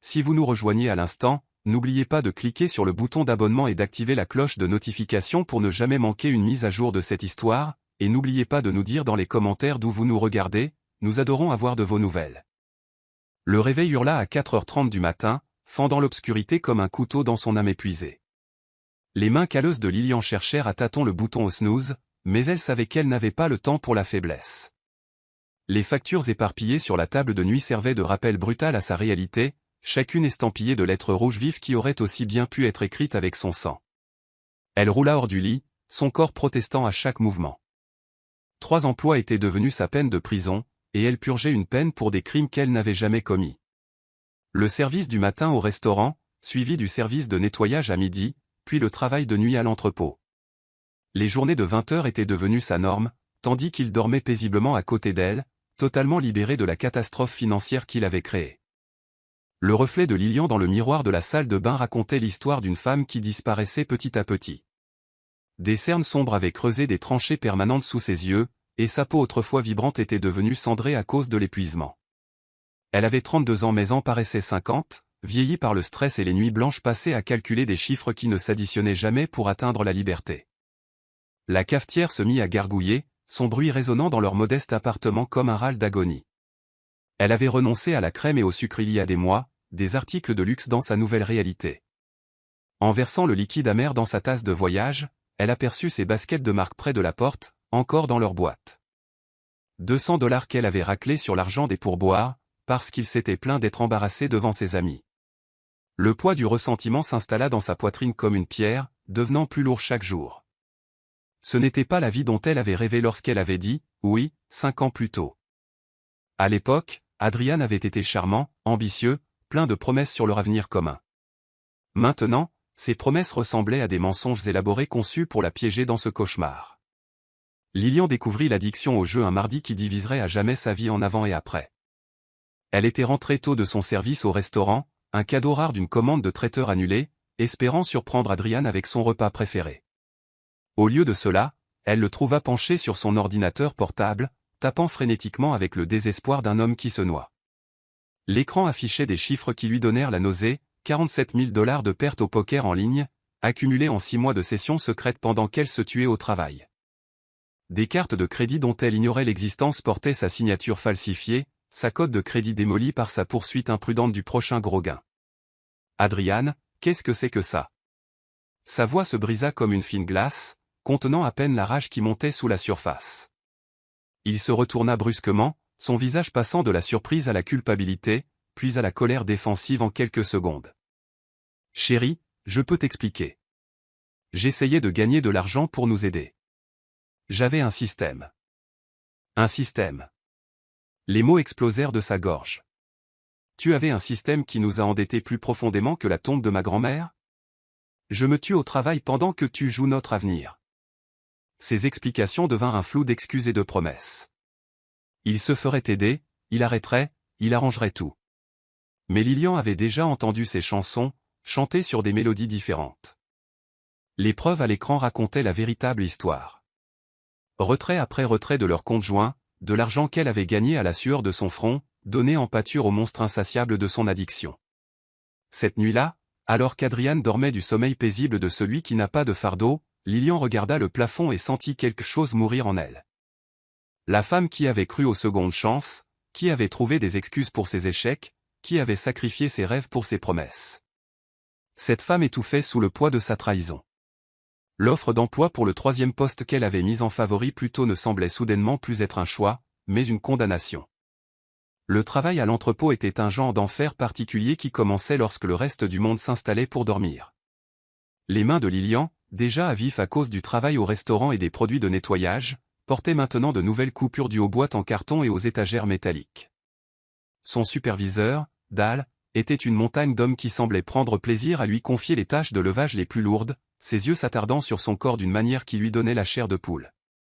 si vous nous rejoignez à l'instant, n'oubliez pas de cliquer sur le bouton d'abonnement et d'activer la cloche de notification pour ne jamais manquer une mise à jour de cette histoire, et n'oubliez pas de nous dire dans les commentaires d'où vous nous regardez, nous adorons avoir de vos nouvelles. Le réveil hurla à 4h30 du matin, fendant l'obscurité comme un couteau dans son âme épuisée. Les mains calleuses de Lilian cherchèrent à tâtons le bouton au snooze, mais elle savait qu'elle n'avait pas le temps pour la faiblesse. Les factures éparpillées sur la table de nuit servaient de rappel brutal à sa réalité, chacune estampillée de lettres rouges vives qui auraient aussi bien pu être écrites avec son sang. Elle roula hors du lit, son corps protestant à chaque mouvement. 3 emplois étaient devenus sa peine de prison, et elle purgeait une peine pour des crimes qu'elle n'avait jamais commis. Le service du matin au restaurant, suivi du service de nettoyage à midi, puis le travail de nuit à l'entrepôt. Les journées de 20 heures étaient devenues sa norme, tandis qu'il dormait paisiblement à côté d'elle, totalement libéré de la catastrophe financière qu'il avait créée. Le reflet de Lilian dans le miroir de la salle de bain racontait l'histoire d'une femme qui disparaissait petit à petit. Des cernes sombres avaient creusé des tranchées permanentes sous ses yeux, et sa peau autrefois vibrante était devenue cendrée à cause de l'épuisement. Elle avait 32 ans mais en paraissait 50, vieillie par le stress et les nuits blanches passées à calculer des chiffres qui ne s'additionnaient jamais pour atteindre la liberté. La cafetière se mit à gargouiller, son bruit résonnant dans leur modeste appartement comme un râle d'agonie. Elle avait renoncé à la crème et au sucre il y a des mois, des articles de luxe dans sa nouvelle réalité. En versant le liquide amer dans sa tasse de voyage, elle aperçut ses baskets de marque près de la porte, encore dans leur boîte. $200 qu'elle avait raclés sur l'argent des pourboires, parce qu'il s'était plaint d'être embarrassé devant ses amis. Le poids du ressentiment s'installa dans sa poitrine comme une pierre, devenant plus lourd chaque jour. Ce n'était pas la vie dont elle avait rêvé lorsqu'elle avait dit « oui » 5 ans plus tôt. À l'époque, Adrian avait été charmant, ambitieux, plein de promesses sur leur avenir commun. Maintenant, ces promesses ressemblaient à des mensonges élaborés conçus pour la piéger dans ce cauchemar. Lilian découvrit l'addiction au jeu un mardi qui diviserait à jamais sa vie en avant et après. Elle était rentrée tôt de son service au restaurant, un cadeau rare d'une commande de traiteur annulée, espérant surprendre Adrian avec son repas préféré. Au lieu de cela, elle le trouva penché sur son ordinateur portable, tapant frénétiquement avec le désespoir d'un homme qui se noie. L'écran affichait des chiffres qui lui donnèrent la nausée, $47 000 de pertes au poker en ligne, accumulées en 6 mois de sessions secrètes pendant qu'elle se tuait au travail. Des cartes de crédit dont elle ignorait l'existence portaient sa signature falsifiée, sa cote de crédit démolie par sa poursuite imprudente du prochain gros gain. « Adrian, qu'est-ce que c'est que ça ?» Sa voix se brisa comme une fine glace, contenant à peine la rage qui montait sous la surface. Il se retourna brusquement, son visage passant de la surprise à la culpabilité, puis à la colère défensive en quelques secondes. « Chérie, je peux t'expliquer. J'essayais de gagner de l'argent pour nous aider. J'avais un système. Un système. » Les mots explosèrent de sa gorge. « Tu avais un système qui nous a endettés plus profondément que la tombe de ma grand-mère ? Je me tue au travail pendant que tu joues notre avenir. » Ses explications devinrent un flou d'excuses et de promesses. Il se ferait aider, il arrêterait, il arrangerait tout. Mais Lilian avait déjà entendu ces chansons, chantées sur des mélodies différentes. Les preuves à l'écran racontaient la véritable histoire. Retrait après retrait de leur compte joint, de l'argent qu'elle avait gagné à la sueur de son front, donné en pâture au monstre insatiable de son addiction. Cette nuit-là, alors qu'Adrian dormait du sommeil paisible de celui qui n'a pas de fardeau, Lilian regarda le plafond et sentit quelque chose mourir en elle. La femme qui avait cru aux secondes chances, qui avait trouvé des excuses pour ses échecs, qui avait sacrifié ses rêves pour ses promesses. Cette femme étouffait sous le poids de sa trahison. L'offre d'emploi pour le 3e poste qu'elle avait mise en favori plus tôt ne semblait soudainement plus être un choix, mais une condamnation. Le travail à l'entrepôt était un genre d'enfer particulier qui commençait lorsque le reste du monde s'installait pour dormir. Les mains de Lilian, déjà à vif à cause du travail au restaurant et des produits de nettoyage, portaient maintenant de nouvelles coupures dues aux boîtes en carton et aux étagères métalliques. Son superviseur, Dal, était une montagne d'hommes qui semblait prendre plaisir à lui confier les tâches de levage les plus lourdes, ses yeux s'attardant sur son corps d'une manière qui lui donnait la chair de poule.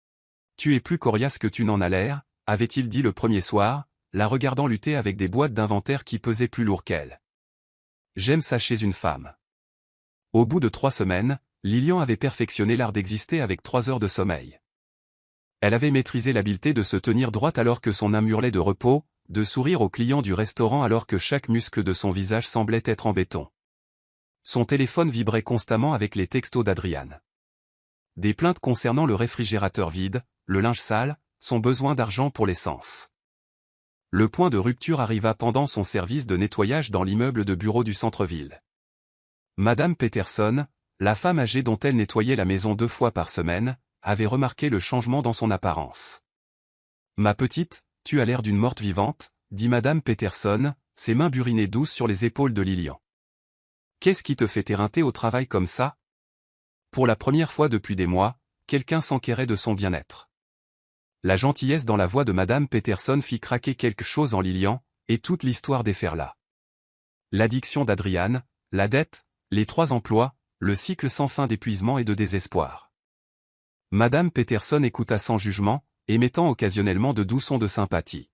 « Tu es plus coriace que tu n'en as l'air », avait-il dit le premier soir, la regardant lutter avec des boîtes d'inventaire qui pesaient plus lourd qu'elle. « J'aime ça chez une femme. » Au bout de 3 semaines, Lilian avait perfectionné l'art d'exister avec 3 heures de sommeil. Elle avait maîtrisé l'habileté de se tenir droite alors que son âme hurlait de repos, de sourire aux clients du restaurant alors que chaque muscle de son visage semblait être en béton. Son téléphone vibrait constamment avec les textos d'Adriane. Des plaintes concernant le réfrigérateur vide, le linge sale, son besoin d'argent pour l'essence. Le point de rupture arriva pendant son service de nettoyage dans l'immeuble de bureau du centre-ville. Madame Peterson, la femme âgée dont elle nettoyait la maison 2 fois par semaine, avait remarqué le changement dans son apparence. « Ma petite, tu as l'air d'une morte vivante », dit Madame Peterson, ses mains burinaient douces sur les épaules de Lilian. « Qu'est-ce qui te fait t'éreinter au travail comme ça ?» Pour la première fois depuis des mois, quelqu'un s'enquérait de son bien-être. La gentillesse dans la voix de Madame Peterson fit craquer quelque chose en Lilian, et toute l'histoire déferla. L'addiction d'Adriane, la dette, les 3 emplois, le cycle sans fin d'épuisement et de désespoir. Madame Peterson écouta sans jugement, émettant occasionnellement de doux sons de sympathie.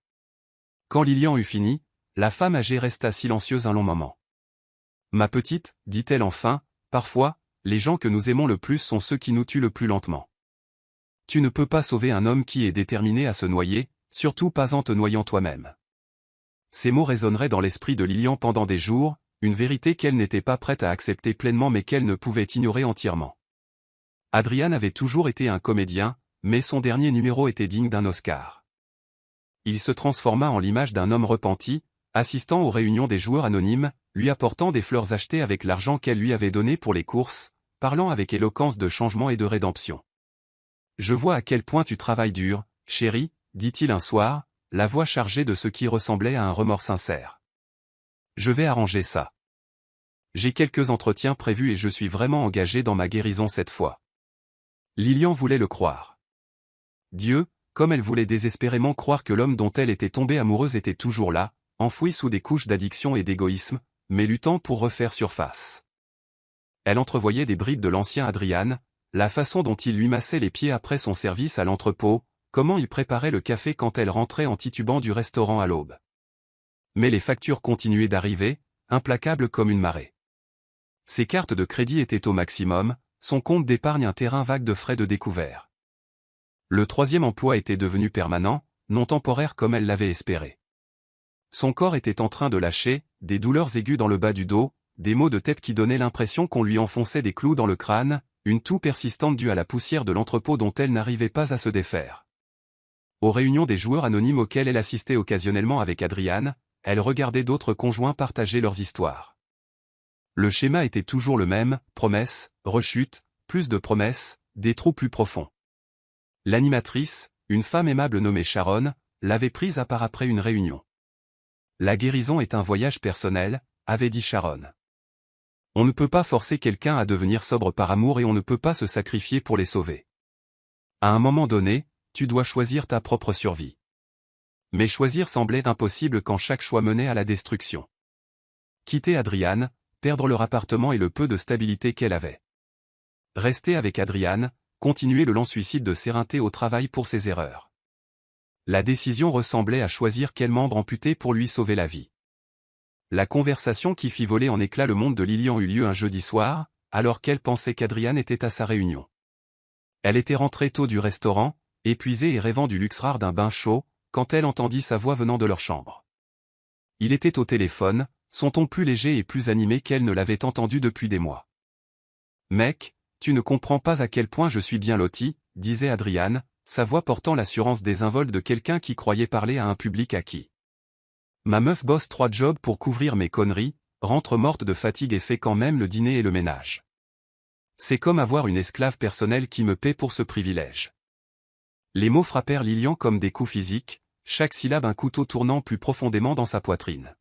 Quand Lilian eut fini, la femme âgée resta silencieuse un long moment. « Ma petite, dit-elle enfin, parfois, les gens que nous aimons le plus sont ceux qui nous tuent le plus lentement. Tu ne peux pas sauver un homme qui est déterminé à se noyer, surtout pas en te noyant toi-même. » Ces mots résonneraient dans l'esprit de Lilian pendant des jours, une vérité qu'elle n'était pas prête à accepter pleinement mais qu'elle ne pouvait ignorer entièrement. Adriane avait toujours été un comédien, mais son dernier numéro était digne d'un Oscar. Il se transforma en l'image d'un homme repenti, assistant aux réunions des joueurs anonymes, lui apportant des fleurs achetées avec l'argent qu'elle lui avait donné pour les courses, parlant avec éloquence de changement et de rédemption. « Je vois à quel point tu travailles dur, chérie, dit-il un soir, la voix chargée de ce qui ressemblait à un remords sincère. Je vais arranger ça. J'ai quelques entretiens prévus et je suis vraiment engagé dans ma guérison cette fois. » Lilian voulait le croire. Dieu, comme elle voulait désespérément croire que l'homme dont elle était tombée amoureuse était toujours là, enfoui sous des couches d'addiction et d'égoïsme, mais luttant pour refaire surface. Elle entrevoyait des bribes de l'ancien Adriane, la façon dont il lui massait les pieds après son service à l'entrepôt, comment il préparait le café quand elle rentrait en titubant du restaurant à l'aube. Mais les factures continuaient d'arriver, implacables comme une marée. Ses cartes de crédit étaient au maximum, son compte d'épargne un terrain vague de frais de découvert. Le 3e emploi était devenu permanent, non temporaire comme elle l'avait espéré. Son corps était en train de lâcher, des douleurs aiguës dans le bas du dos, des maux de tête qui donnaient l'impression qu'on lui enfonçait des clous dans le crâne, une toux persistante due à la poussière de l'entrepôt dont elle n'arrivait pas à se défaire. Aux réunions des joueurs anonymes auxquelles elle assistait occasionnellement avec Adriane, elle regardait d'autres conjoints partager leurs histoires. Le schéma était toujours le même, promesses, rechutes, plus de promesses, des trous plus profonds. L'animatrice, une femme aimable nommée Sharon, l'avait prise à part après une réunion. La guérison est un voyage personnel, avait dit Sharon. On ne peut pas forcer quelqu'un à devenir sobre par amour et on ne peut pas se sacrifier pour les sauver. À un moment donné, tu dois choisir ta propre survie. Mais choisir semblait impossible quand chaque choix menait à la destruction. Quitter Adriane, perdre leur appartement et le peu de stabilité qu'elle avait. Rester avec Adriane, continuer le lent suicide de s'éreinter au travail pour ses erreurs. La décision ressemblait à choisir quel membre amputer pour lui sauver la vie. La conversation qui fit voler en éclats le monde de Lilian eut lieu un jeudi soir, alors qu'elle pensait qu'Adriane était à sa réunion. Elle était rentrée tôt du restaurant, épuisée et rêvant du luxe rare d'un bain chaud, quand elle entendit sa voix venant de leur chambre. Il était au téléphone, son ton plus léger et plus animé qu'elle ne l'avait entendu depuis des mois. « Mec, tu ne comprends pas à quel point je suis bien loti, » disait Adriane, sa voix portant l'assurance désinvolte de quelqu'un qui croyait parler à un public acquis. « Ma meuf bosse 3 jobs pour couvrir mes conneries, rentre morte de fatigue et fait quand même le dîner et le ménage. C'est comme avoir une esclave personnelle qui me paie pour ce privilège. » Les mots frappèrent Lilian comme des coups physiques, chaque syllabe un couteau tournant plus profondément dans sa poitrine.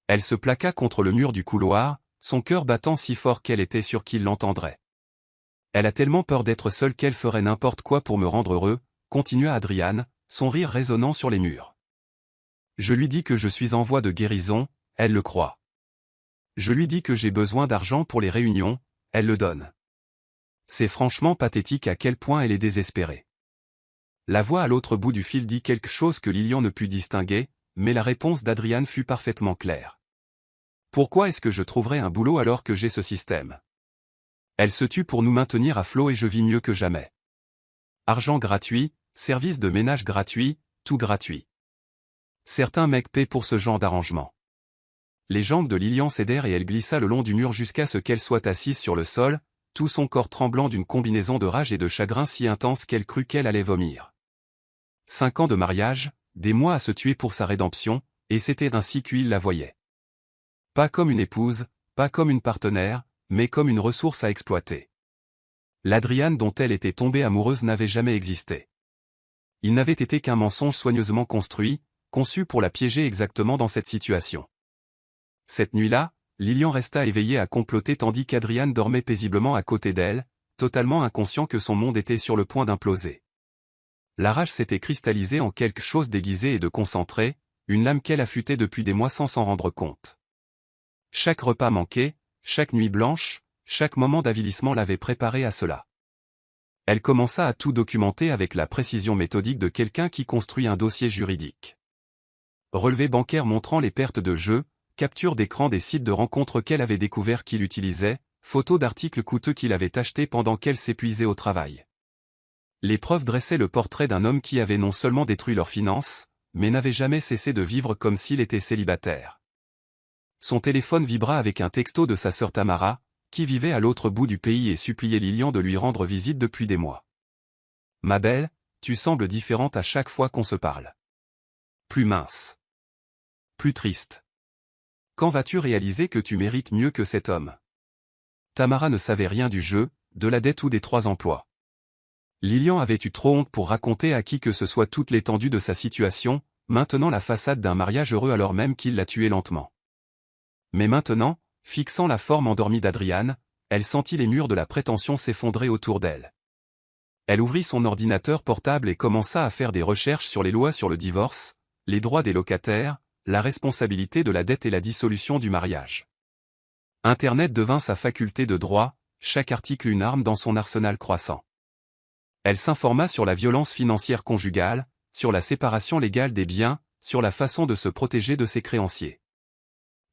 Elle se plaqua contre le mur du couloir, son cœur battant si fort qu'elle était sûre qu'il l'entendrait. « Elle a tellement peur d'être seule qu'elle ferait n'importe quoi pour me rendre heureux, » continua Adriane, son rire résonnant sur les murs. « Je lui dis que je suis en voie de guérison, elle le croit. Je lui dis que j'ai besoin d'argent pour les réunions, elle le donne. C'est franchement pathétique à quel point elle est désespérée. » La voix à l'autre bout du fil dit quelque chose que Lilian ne put distinguer, mais la réponse d'Adriane fut parfaitement claire. « Pourquoi est-ce que je trouverais un boulot alors que j'ai ce système ? Elle se tue pour nous maintenir à flot et je vis mieux que jamais. Argent gratuit, service de ménage gratuit, tout gratuit. Certains mecs paient pour ce genre d'arrangement. Les jambes de Lilian cédèrent et elle glissa le long du mur jusqu'à ce qu'elle soit assise sur le sol, tout son corps tremblant d'une combinaison de rage et de chagrin si intense qu'elle crut qu'elle allait vomir. 5 ans de mariage, des mois à se tuer pour sa rédemption, et c'était ainsi qu'il la voyait. Pas comme une épouse, pas comme une partenaire, mais comme une ressource à exploiter. L'Adriane dont elle était tombée amoureuse n'avait jamais existé. Il n'avait été qu'un mensonge soigneusement construit, conçu pour la piéger exactement dans cette situation. Cette nuit-là, Lilian resta éveillée à comploter tandis qu'Adriane dormait paisiblement à côté d'elle, totalement inconscient que son monde était sur le point d'imploser. La rage s'était cristallisée en quelque chose d'aiguisé et de concentré, une lame qu'elle affûtait depuis des mois sans s'en rendre compte. Chaque repas manqué, chaque nuit blanche, chaque moment d'avilissement l'avait préparée à cela. Elle commença à tout documenter avec la précision méthodique de quelqu'un qui construit un dossier juridique. Relevés bancaires montrant les pertes de jeu, capture d'écran des sites de rencontres qu'elle avait découverts qu'il utilisait, photos d'articles coûteux qu'il avait achetés pendant qu'elle s'épuisait au travail. Les preuves dressaient le portrait d'un homme qui avait non seulement détruit leurs finances, mais n'avait jamais cessé de vivre comme s'il était célibataire. Son téléphone vibra avec un texto de sa sœur Tamara, qui vivait à l'autre bout du pays et suppliait Lilian de lui rendre visite depuis des mois. « Ma belle, tu sembles différente à chaque fois qu'on se parle. Plus mince. Plus triste. Quand vas-tu réaliser que tu mérites mieux que cet homme ?» Tamara ne savait rien du jeu, de la dette ou des 3 emplois. Lilian avait eu trop honte pour raconter à qui que ce soit toute l'étendue de sa situation, maintenant la façade d'un mariage heureux alors même qu'il la tuait lentement. Mais maintenant, fixant la forme endormie d'Adriane, elle sentit les murs de la prétention s'effondrer autour d'elle. Elle ouvrit son ordinateur portable et commença à faire des recherches sur les lois sur le divorce, les droits des locataires, la responsabilité de la dette et la dissolution du mariage. Internet devint sa faculté de droit, chaque article une arme dans son arsenal croissant. Elle s'informa sur la violence financière conjugale, sur la séparation légale des biens, sur la façon de se protéger de ses créanciers.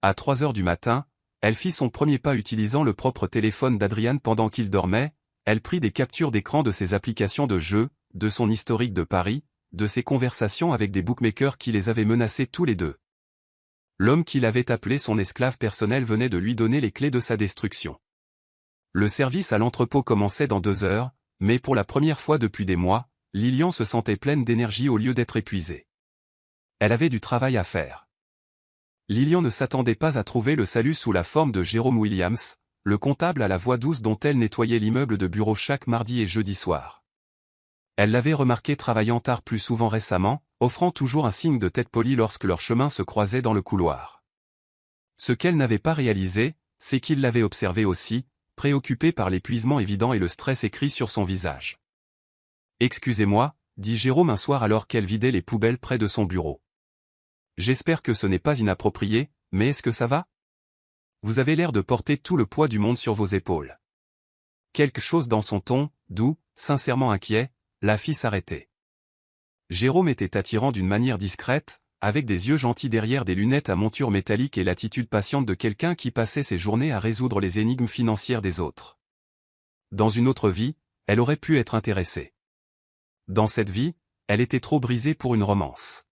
À 3 heures du matin, elle fit son premier pas utilisant le propre téléphone d'Adriane pendant qu'il dormait, elle prit des captures d'écran de ses applications de jeux, de son historique de paris, de ses conversations avec des bookmakers qui les avaient menacés tous les deux. L'homme qu'il avait appelé son esclave personnel venait de lui donner les clés de sa destruction. Le service à l'entrepôt commençait dans 2 heures, mais pour la première fois depuis des mois, Lilian se sentait pleine d'énergie au lieu d'être épuisée. Elle avait du travail à faire. Lilian ne s'attendait pas à trouver le salut sous la forme de Jérôme Williams, le comptable à la voix douce dont elle nettoyait l'immeuble de bureau chaque mardi et jeudi soir. Elle l'avait remarqué travaillant tard plus souvent récemment, offrant toujours un signe de tête polie lorsque leurs chemins se croisaient dans le couloir. Ce qu'elle n'avait pas réalisé, c'est qu'il l'avait observé aussi, préoccupé par l'épuisement évident et le stress écrit sur son visage. « Excusez-moi » dit Jérôme un soir alors qu'elle vidait les poubelles près de son bureau. « J'espère que ce n'est pas inapproprié, mais est-ce que ça va ? Vous avez l'air de porter tout le poids du monde sur vos épaules. » Quelque chose dans son ton, doux, sincèrement inquiet, la fit s'arrêter. Jérôme était attirant d'une manière discrète, avec des yeux gentils derrière des lunettes à monture métallique et l'attitude patiente de quelqu'un qui passait ses journées à résoudre les énigmes financières des autres. Dans une autre vie, elle aurait pu être intéressée. Dans cette vie, elle était trop brisée pour une romance.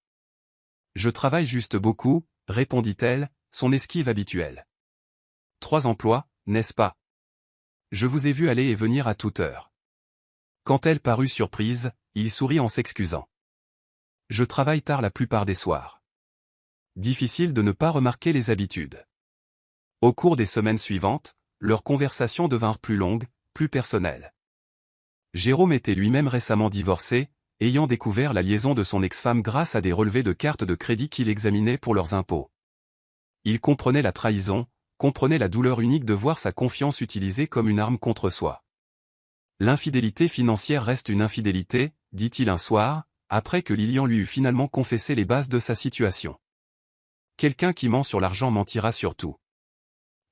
« Je travaille juste beaucoup », répondit-elle, son esquive habituelle. « 3 emplois, n'est-ce pas ? Je vous ai vu aller et venir à toute heure. » Quand elle parut surprise, il sourit en s'excusant. « Je travaille tard la plupart des soirs. » Difficile de ne pas remarquer les habitudes. Au cours des semaines suivantes, leurs conversations devinrent plus longues, plus personnelles. Jérôme était lui-même récemment divorcé, ayant découvert la liaison de son ex-femme grâce à des relevés de cartes de crédit qu'il examinait pour leurs impôts. Il comprenait la trahison, comprenait la douleur unique de voir sa confiance utilisée comme une arme contre soi. « L'infidélité financière reste une infidélité », dit-il un soir, après que Lilian lui eut finalement confessé les bases de sa situation. Quelqu'un qui ment sur l'argent mentira sur tout.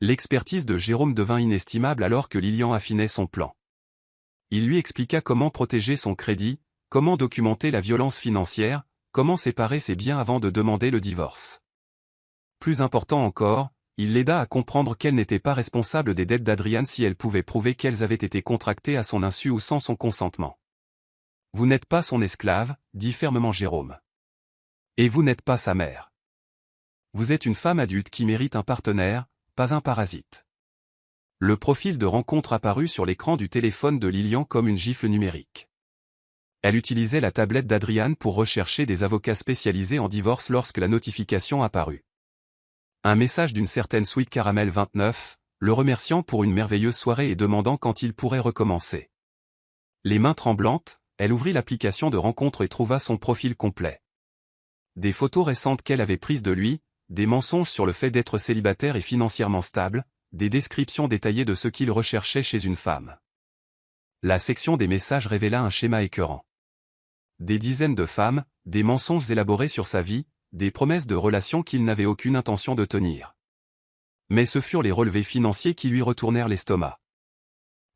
L'expertise de Jérôme devint inestimable alors que Lilian affinait son plan. Il lui expliqua comment protéger son crédit, comment documenter la violence financière, comment séparer ses biens avant de demander le divorce. Plus important encore, il l'aida à comprendre qu'elle n'était pas responsable des dettes d'Adriane si elle pouvait prouver qu'elles avaient été contractées à son insu ou sans son consentement. « Vous n'êtes pas son esclave », dit fermement Jérôme. Et vous n'êtes pas sa mère. Vous êtes une femme adulte qui mérite un partenaire, pas un parasite. Le profil de rencontre apparut sur l'écran du téléphone de Lilian comme une gifle numérique. Elle utilisait la tablette d'Adrian pour rechercher des avocats spécialisés en divorce lorsque la notification apparut. Un message d'une certaine Sweet Caramel 29, le remerciant pour une merveilleuse soirée et demandant quand il pourrait recommencer. Les mains tremblantes, elle ouvrit l'application de rencontre et trouva son profil complet. Des photos récentes qu'elle avait prises de lui, des mensonges sur le fait d'être célibataire et financièrement stable, des descriptions détaillées de ce qu'il recherchait chez une femme. La section des messages révéla un schéma écœurant. Des dizaines de femmes, des mensonges élaborés sur sa vie, des promesses de relations qu'il n'avait aucune intention de tenir. Mais ce furent les relevés financiers qui lui retournèrent l'estomac.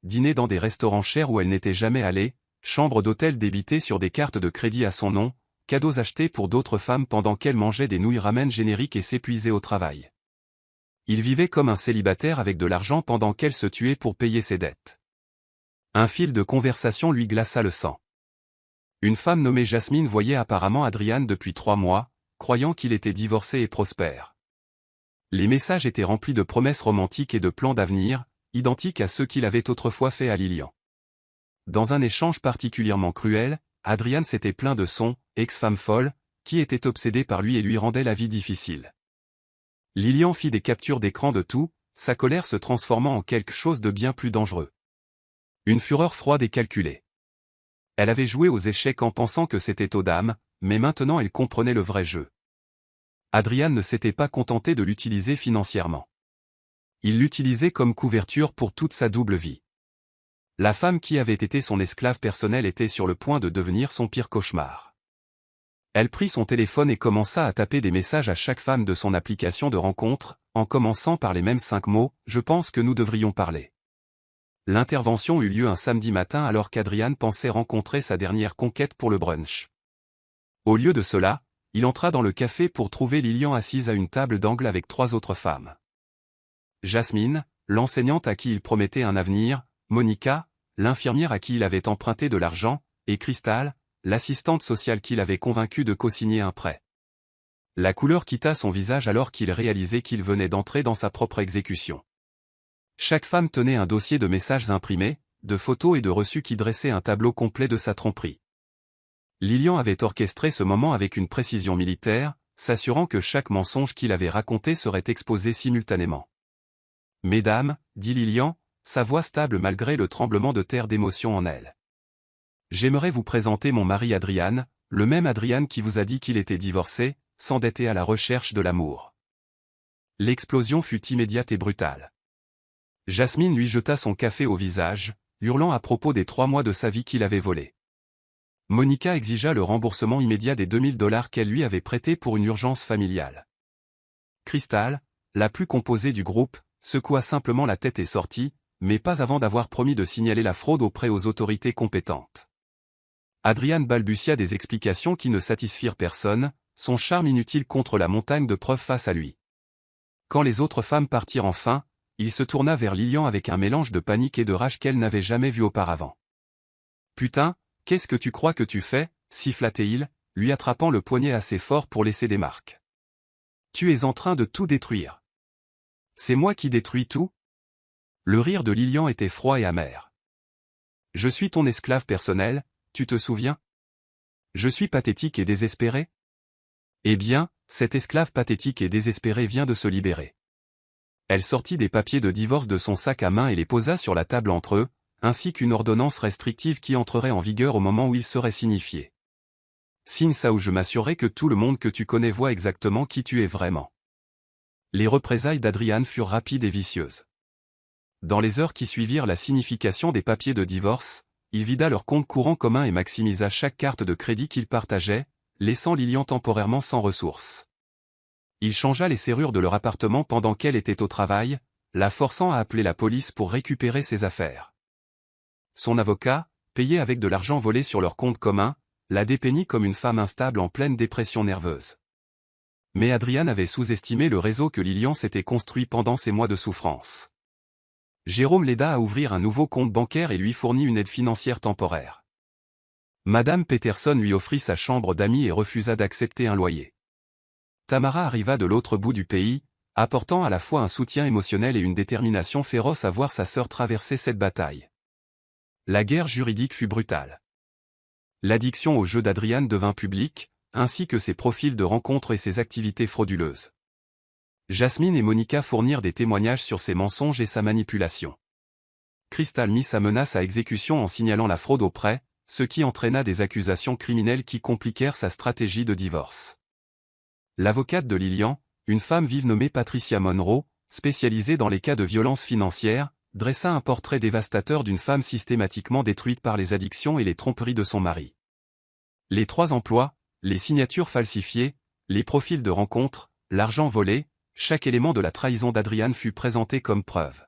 Dîner dans des restaurants chers où elle n'était jamais allée, chambres d'hôtel débitées sur des cartes de crédit à son nom, cadeaux achetés pour d'autres femmes pendant qu'elle mangeait des nouilles ramen génériques et s'épuisait au travail. Il vivait comme un célibataire avec de l'argent pendant qu'elle se tuait pour payer ses dettes. Un fil de conversation lui glaça le sang. Une femme nommée Jasmine voyait apparemment Adrian depuis 3 mois, croyant qu'il était divorcé et prospère. Les messages étaient remplis de promesses romantiques et de plans d'avenir, identiques à ceux qu'il avait autrefois faits à Lilian. Dans un échange particulièrement cruel, Adrian s'était plaint de son ex-femme folle, qui était obsédée par lui et lui rendait la vie difficile. Lilian fit des captures d'écran de tout, sa colère se transformant en quelque chose de bien plus dangereux. Une fureur froide et calculée. Elle avait joué aux échecs en pensant que c'était aux dames, mais maintenant elle comprenait le vrai jeu. Adrian ne s'était pas contenté de l'utiliser financièrement. Il l'utilisait comme couverture pour toute sa double vie. La femme qui avait été son esclave personnelle était sur le point de devenir son pire cauchemar. Elle prit son téléphone et commença à taper des messages à chaque femme de son application de rencontre, en commençant par les mêmes 5 mots, « Je pense que nous devrions parler ». L'intervention eut lieu un samedi matin alors qu'Adrian pensait rencontrer sa dernière conquête pour le brunch. Au lieu de cela, il entra dans le café pour trouver Lilian assise à une table d'angle avec 3 autres femmes. Jasmine, l'enseignante à qui il promettait un avenir, Monica, l'infirmière à qui il avait emprunté de l'argent, et Crystal, l'assistante sociale qu'il avait convaincue de co-signer un prêt. La couleur quitta son visage alors qu'il réalisait qu'il venait d'entrer dans sa propre exécution. Chaque femme tenait un dossier de messages imprimés, de photos et de reçus qui dressaient un tableau complet de sa tromperie. Lilian avait orchestré ce moment avec une précision militaire, s'assurant que chaque mensonge qu'il avait raconté serait exposé simultanément. « Mesdames, dit Lilian, sa voix stable malgré le tremblement de terre d'émotion en elle. J'aimerais vous présenter mon mari Adrian, le même Adrian qui vous a dit qu'il était divorcé, s'endetté à la recherche de l'amour. » L'explosion fut immédiate et brutale. Jasmine lui jeta son café au visage, hurlant à propos des 3 mois de sa vie qu'il avait volés. Monica exigea le remboursement immédiat des $2000 qu'elle lui avait prêtés pour une urgence familiale. Crystal, la plus composée du groupe, secoua simplement la tête et sortit, mais pas avant d'avoir promis de signaler la fraude auprès aux autorités compétentes. Adrian balbutia des explications qui ne satisfirent personne, son charme inutile contre la montagne de preuves face à lui. Quand les autres femmes partirent enfin, il se tourna vers Lilian avec un mélange de panique et de rage qu'elle n'avait jamais vu auparavant. « Putain, qu'est-ce que tu crois que tu fais » siffla-t-il, lui attrapant le poignet assez fort pour laisser des marques. « Tu es en train de tout détruire. »« C'est moi qui détruis tout ?» Le rire de Lilian était froid et amer. « Je suis ton esclave personnel, tu te souviens ? Je suis pathétique et désespéré ? Eh bien, cet esclave pathétique et désespéré vient de se libérer. » Elle sortit des papiers de divorce de son sac à main et les posa sur la table entre eux, ainsi qu'une ordonnance restrictive qui entrerait en vigueur au moment où il serait signifié. Signe ça ou je m'assurerai que tout le monde que tu connais voit exactement qui tu es vraiment. Les représailles d'Adrian furent rapides et vicieuses. Dans les heures qui suivirent la signification des papiers de divorce, il vida leur compte courant commun et maximisa chaque carte de crédit qu'il partageait, laissant Lilian temporairement sans ressources. Il changea les serrures de leur appartement pendant qu'elle était au travail, la forçant à appeler la police pour récupérer ses affaires. Son avocat, payé avec de l'argent volé sur leur compte commun, la dépeignit comme une femme instable en pleine dépression nerveuse. Mais Adrian avait sous-estimé le réseau que Lilian s'était construit pendant ces mois de souffrance. Jérôme l'aida à ouvrir un nouveau compte bancaire et lui fournit une aide financière temporaire. Madame Peterson lui offrit sa chambre d'amis et refusa d'accepter un loyer. Tamara arriva de l'autre bout du pays, apportant à la fois un soutien émotionnel et une détermination féroce à voir sa sœur traverser cette bataille. La guerre juridique fut brutale. L'addiction au jeu d'Adrian devint publique, ainsi que ses profils de rencontres et ses activités frauduleuses. Jasmine et Monica fournirent des témoignages sur ses mensonges et sa manipulation. Crystal mit sa menace à exécution en signalant la fraude au prêt, ce qui entraîna des accusations criminelles qui compliquèrent sa stratégie de divorce. L'avocate de Lilian, une femme vive nommée Patricia Monroe, spécialisée dans les cas de violence financière, dressa un portrait dévastateur d'une femme systématiquement détruite par les addictions et les tromperies de son mari. Les 3 emplois, les signatures falsifiées, les profils de rencontres, l'argent volé, chaque élément de la trahison d'Adrian fut présenté comme preuve.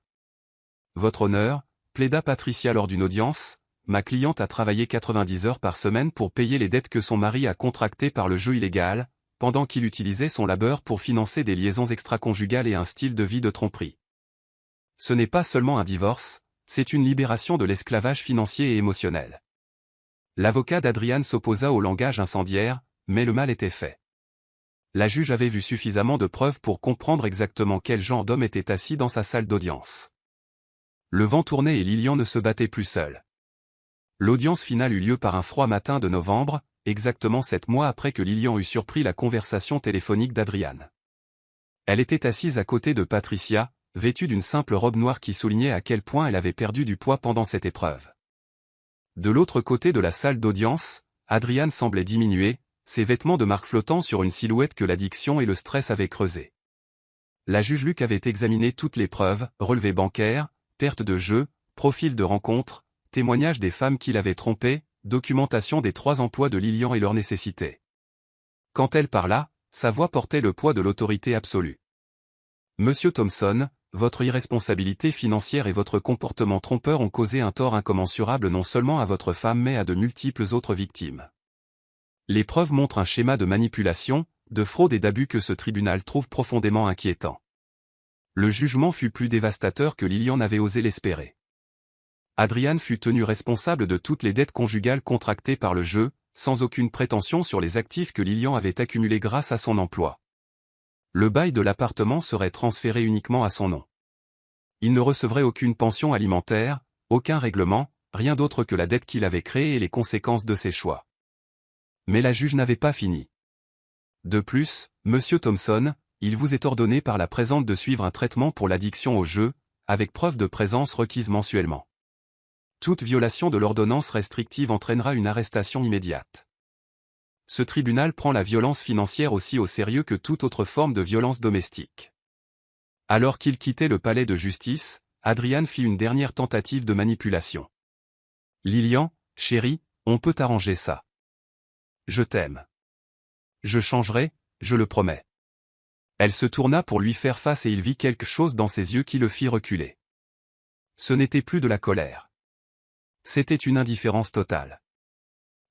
Votre honneur, plaida Patricia lors d'une audience, ma cliente a travaillé 90 heures par semaine pour payer les dettes que son mari a contractées par le jeu illégal, pendant qu'il utilisait son labeur pour financer des liaisons extra-conjugales et un style de vie de tromperie. Ce n'est pas seulement un divorce, c'est une libération de l'esclavage financier et émotionnel. L'avocat d'Adrian s'opposa au langage incendiaire, mais le mal était fait. La juge avait vu suffisamment de preuves pour comprendre exactement quel genre d'homme était assis dans sa salle d'audience. Le vent tournait et Lilian ne se battait plus seul. L'audience finale eut lieu par un froid matin de novembre, exactement 7 mois après que Lilian eut surpris la conversation téléphonique d'Adrian. Elle était assise à côté de Patricia, vêtue d'une simple robe noire qui soulignait à quel point elle avait perdu du poids pendant cette épreuve. De l'autre côté de la salle d'audience, Adrian semblait diminuer, ses vêtements de marque flottant sur une silhouette que l'addiction et le stress avaient creusée. La juge Luc avait examiné toutes les preuves, relevés bancaires, perte de jeu, profil de rencontre, témoignages des femmes qui l'avaient trompé, documentation des 3 emplois de Lilian et leurs nécessités. Quand elle parla, sa voix portait le poids de l'autorité absolue. Monsieur Thompson, votre irresponsabilité financière et votre comportement trompeur ont causé un tort incommensurable non seulement à votre femme mais à de multiples autres victimes. Les preuves montrent un schéma de manipulation, de fraude et d'abus que ce tribunal trouve profondément inquiétant. Le jugement fut plus dévastateur que Lilian n'avait osé l'espérer. Adrian fut tenu responsable de toutes les dettes conjugales contractées par le jeu, sans aucune prétention sur les actifs que Lilian avait accumulés grâce à son emploi. Le bail de l'appartement serait transféré uniquement à son nom. Il ne recevrait aucune pension alimentaire, aucun règlement, rien d'autre que la dette qu'il avait créée et les conséquences de ses choix. Mais la juge n'avait pas fini. De plus, Monsieur Thompson, il vous est ordonné par la présente de suivre un traitement pour l'addiction au jeu, avec preuve de présence requise mensuellement. Toute violation de l'ordonnance restrictive entraînera une arrestation immédiate. Ce tribunal prend la violence financière aussi au sérieux que toute autre forme de violence domestique. Alors qu'il quittait le palais de justice, Adrian fit une dernière tentative de manipulation. Lilian, chérie, on peut arranger ça. Je t'aime. Je changerai, je le promets. Elle se tourna pour lui faire face et il vit quelque chose dans ses yeux qui le fit reculer. Ce n'était plus de la colère. C'était une indifférence totale.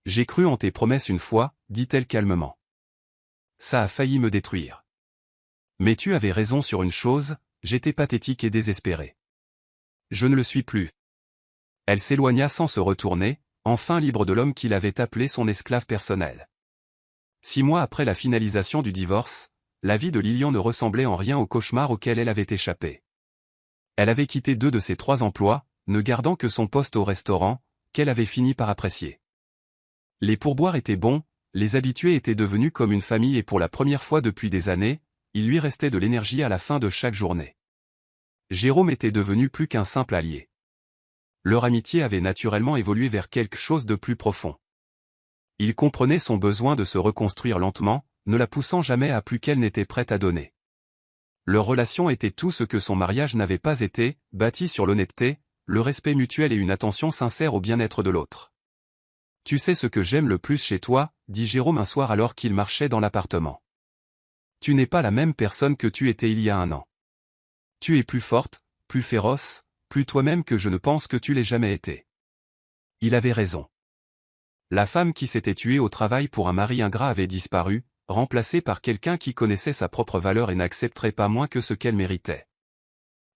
J'ai cru en tes promesses une fois, dit-elle calmement. Ça a failli me détruire. Mais tu avais raison sur une chose, j'étais pathétique et désespéré. Je ne le suis plus. Elle s'éloigna sans se retourner, enfin libre de l'homme qu'il avait appelé son esclave personnel. 6 mois après la finalisation du divorce, la vie de Lilian ne ressemblait en rien au cauchemar auquel elle avait échappé. Elle avait quitté 2 de ses 3 emplois, ne gardant que son poste au restaurant, qu'elle avait fini par apprécier. Les pourboires étaient bons, les habitués étaient devenus comme une famille et pour la première fois depuis des années, il lui restait de l'énergie à la fin de chaque journée. Jérôme était devenu plus qu'un simple allié. Leur amitié avait naturellement évolué vers quelque chose de plus profond. Il comprenait son besoin de se reconstruire lentement, ne la poussant jamais à plus qu'elle n'était prête à donner. Leur relation était tout ce que son mariage n'avait pas été, bâti sur l'honnêteté, le respect mutuel et une attention sincère au bien-être de l'autre. « Tu sais ce que j'aime le plus chez toi » dit Jérôme un soir alors qu'il marchait dans l'appartement. « Tu n'es pas la même personne que tu étais il y a 1 an. Tu es plus forte, plus féroce, plus toi-même que je ne pense que tu l'aies jamais été. » Il avait raison. La femme qui s'était tuée au travail pour un mari ingrat avait disparu, remplacée par quelqu'un qui connaissait sa propre valeur et n'accepterait pas moins que ce qu'elle méritait.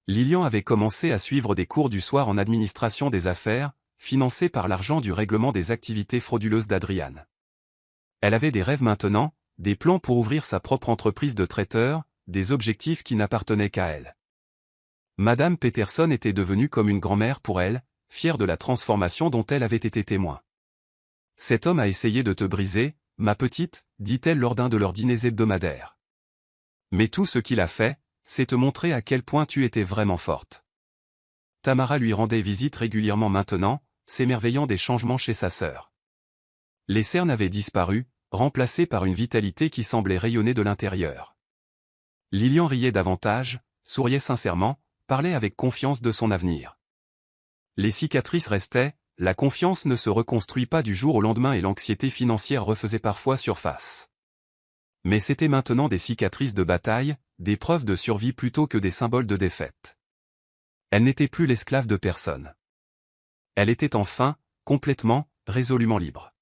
Lilian avait commencé à suivre des cours du soir en administration des affaires, financée par l'argent du règlement des activités frauduleuses d'Adrian. Elle avait des rêves maintenant, des plans pour ouvrir sa propre entreprise de traiteur, des objectifs qui n'appartenaient qu'à elle. Madame Peterson était devenue comme une grand-mère pour elle, fière de la transformation dont elle avait été témoin. « Cet homme a essayé de te briser, ma petite, dit-elle lors d'un de leurs dîners hebdomadaires. Mais tout ce qu'il a fait, c'est te montrer à quel point tu étais vraiment forte. » Tamara lui rendait visite régulièrement maintenant, s'émerveillant des changements chez sa sœur. Les cernes avaient disparu, remplacées par une vitalité qui semblait rayonner de l'intérieur. Lilian riait davantage, souriait sincèrement, parlait avec confiance de son avenir. Les cicatrices restaient, la confiance ne se reconstruit pas du jour au lendemain et l'anxiété financière refaisait parfois surface. Mais c'étaient maintenant des cicatrices de bataille, des preuves de survie plutôt que des symboles de défaite. Elle n'était plus l'esclave de personne. Elle était enfin, complètement, résolument libre.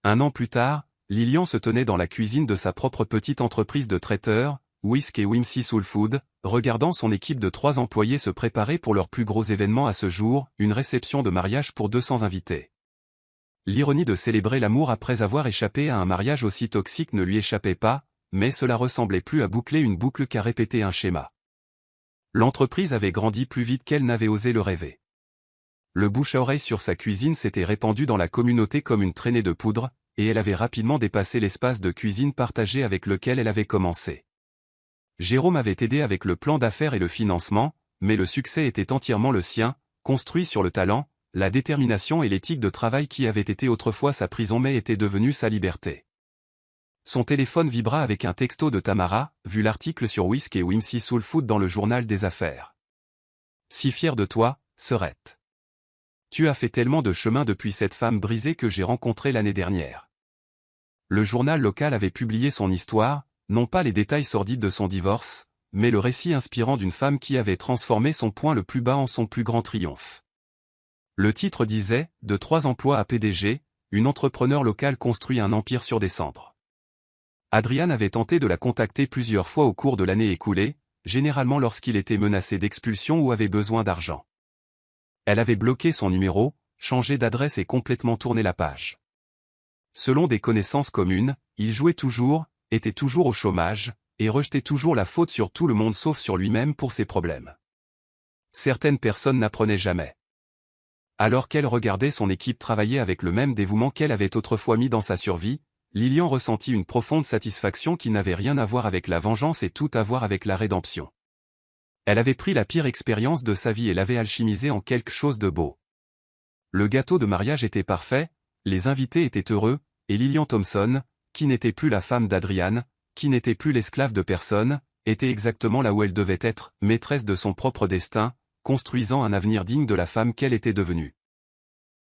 Un an plus tard, Lilian se tenait dans la cuisine de sa propre petite entreprise de traiteur, Whisk et Whimsy Soul Food, regardant son équipe de 3 employés se préparer pour leur plus gros événement à ce jour, une réception de mariage pour 200 invités. L'ironie de célébrer l'amour après avoir échappé à un mariage aussi toxique ne lui échappait pas, mais cela ressemblait plus à boucler une boucle qu'à répéter un schéma. L'entreprise avait grandi plus vite qu'elle n'avait osé le rêver. Le bouche-à-oreille sur sa cuisine s'était répandu dans la communauté comme une traînée de poudre, et elle avait rapidement dépassé l'espace de cuisine partagé avec lequel elle avait commencé. Jérôme avait aidé avec le plan d'affaires et le financement, mais le succès était entièrement le sien, construit sur le talent, la détermination et l'éthique de travail qui avait été autrefois sa prison mais était devenue sa liberté. Son téléphone vibra avec un texto de Tamara, vu l'article sur Whisk et Whimsy Soul Food dans le journal des affaires. « Si fier de toi, Sœurette. Tu as fait tellement de chemin depuis cette femme brisée que j'ai rencontrée l'année dernière. » Le journal local avait publié son histoire, non pas les détails sordides de son divorce, mais le récit inspirant d'une femme qui avait transformé son point le plus bas en son plus grand triomphe. Le titre disait « De 3 emplois à PDG, une entrepreneur locale construit un empire sur des cendres ». Adrian avait tenté de la contacter plusieurs fois au cours de l'année écoulée, généralement lorsqu'il était menacé d'expulsion ou avait besoin d'argent. Elle avait bloqué son numéro, changé d'adresse et complètement tourné la page. Selon des connaissances communes, il jouait toujours, était toujours au chômage, et rejetait toujours la faute sur tout le monde sauf sur lui-même pour ses problèmes. Certaines personnes n'apprenaient jamais. Alors qu'elle regardait son équipe travailler avec le même dévouement qu'elle avait autrefois mis dans sa survie, Lilian ressentit une profonde satisfaction qui n'avait rien à voir avec la vengeance et tout à voir avec la rédemption. Elle avait pris la pire expérience de sa vie et l'avait alchimisée en quelque chose de beau. Le gâteau de mariage était parfait, les invités étaient heureux, et Lilian Thompson, qui n'était plus la femme d'Adrian, qui n'était plus l'esclave de personne, était exactement là où elle devait être, maîtresse de son propre destin, construisant un avenir digne de la femme qu'elle était devenue.